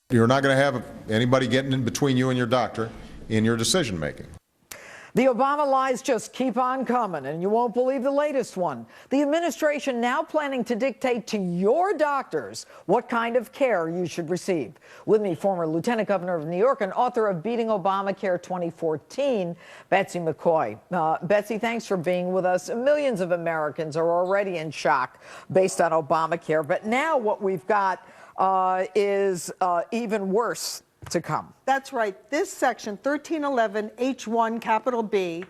You're not going to have anybody getting in between you and your doctor in your decision making. The Obama lies just keep on coming, and you won't believe the latest one. The administration now planning to dictate to your doctors what kind of care you should receive. With me, former Lieutenant Governor of New York and author of Beating Obamacare 2014, Betsy McCaughey. Betsy, thanks for being with us. Millions of Americans are already in shock based on Obamacare, but now what we've got is even worse to come. That's right. This section, 1311 H1 capital B,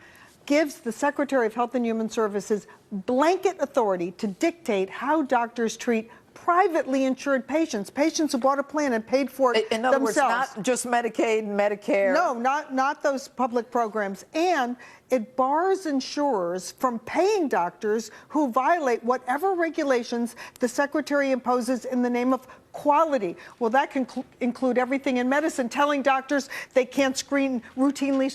gives the Secretary of Health and Human Services blanket authority to dictate how doctors treat privately insured patients who bought a plan and paid for it in other themselves. Words, not just Medicaid and Medicare. No, not those public programs. And it bars insurers from paying doctors who violate whatever regulations the Secretary imposes in the name of quality. Well, that can include everything in medicine, telling doctors they can't routinely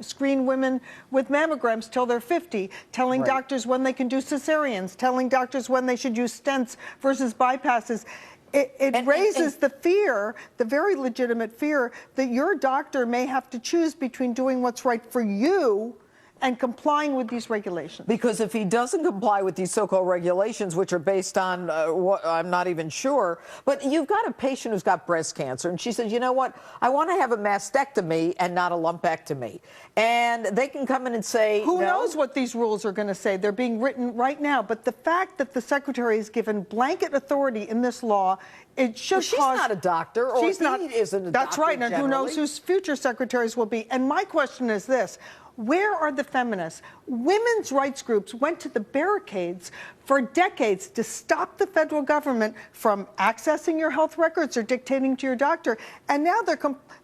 screen women with mammograms till they're 50, telling doctors when they can do cesareans, telling doctors when they should use stents versus bypasses. It raises the fear, the very legitimate fear, that your doctor may have to choose between doing what's right for you and complying with these regulations. Because if he doesn't comply with these so-called regulations, which are based on what I'm not even sure, but you've got a patient who's got breast cancer, and she says, you know what, I want to have a mastectomy and not a lumpectomy. And they can come in and say, who knows what these rules are going to say? They're being written right now. But the fact that the Secretary is given blanket authority in this law, it should she's cause... not a doctor, or she's not, he isn't a that's doctor. Right, and who knows whose future secretaries will be. And my question is this. Where are the feminists? Women's rights groups went to the barricades for decades to stop the federal government from accessing your health records or dictating to your doctor. And now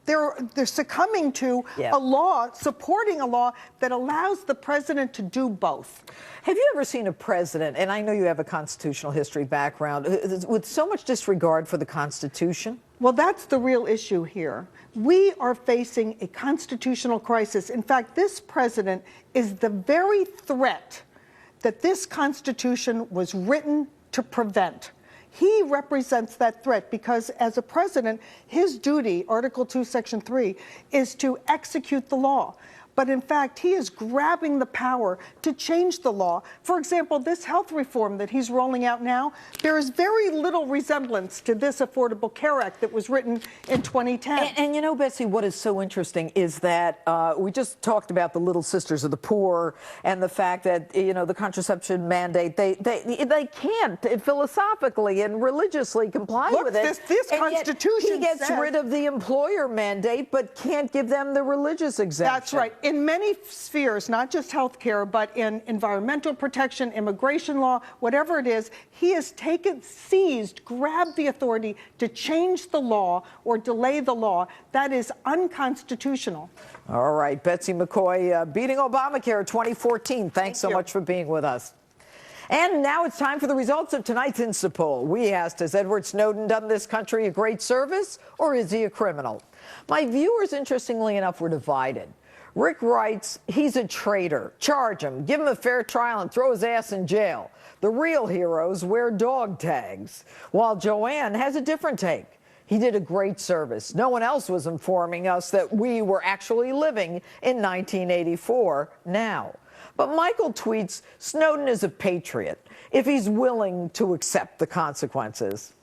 they're succumbing to a law, supporting a law that allows the president to do both. Have you ever seen a president, and I know you have a constitutional history background, with so much disregard for the Constitution? Well, that's the real issue here. We are facing a constitutional crisis. In fact, this president is the very threat that this Constitution was written to prevent. He represents that threat because as a president, his duty, Article 2, Section 3, is to execute the law. But in fact, he is grabbing the power to change the law. For example, this health reform that he's rolling out now, there is very little resemblance to this Affordable Care Act that was written in 2010. And you know, Betsy, what is so interesting is that we just talked about the Little Sisters of the Poor and the fact that, you know, the contraception mandate, they can't philosophically and religiously comply with it. This Constitution he gets rid of the employer mandate, but can't give them the religious exemption. That's right. In many spheres, not just health care, but in environmental protection, immigration law, whatever it is, he has grabbed the authority to change the law or delay the law. That is unconstitutional. All right, Betsy McCaughey, Beating Obamacare 2014. Thanks so much for being with us. And now it's time for the results of tonight's Insta poll. We asked, has Edward Snowden done this country a great service, or is he a criminal? My viewers, interestingly enough, were divided. Rick writes, he's a traitor. Charge him, give him a fair trial, and throw his ass in jail. The real heroes wear dog tags. While Joanne has a different take. He did a great service. No one else was informing us that we were actually living in 1984 now. But Michael tweets, Snowden is a patriot if he's willing to accept the consequences.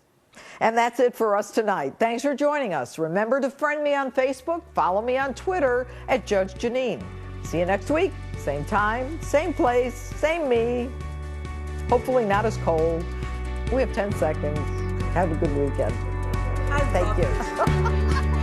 And that's it for us tonight. Thanks for joining us. Remember to friend me on Facebook, follow me on Twitter at Judge Jeanine. See you next week. Same time, same place, same me. Hopefully not as cold. We have 10 seconds. Have a good weekend. Thank you.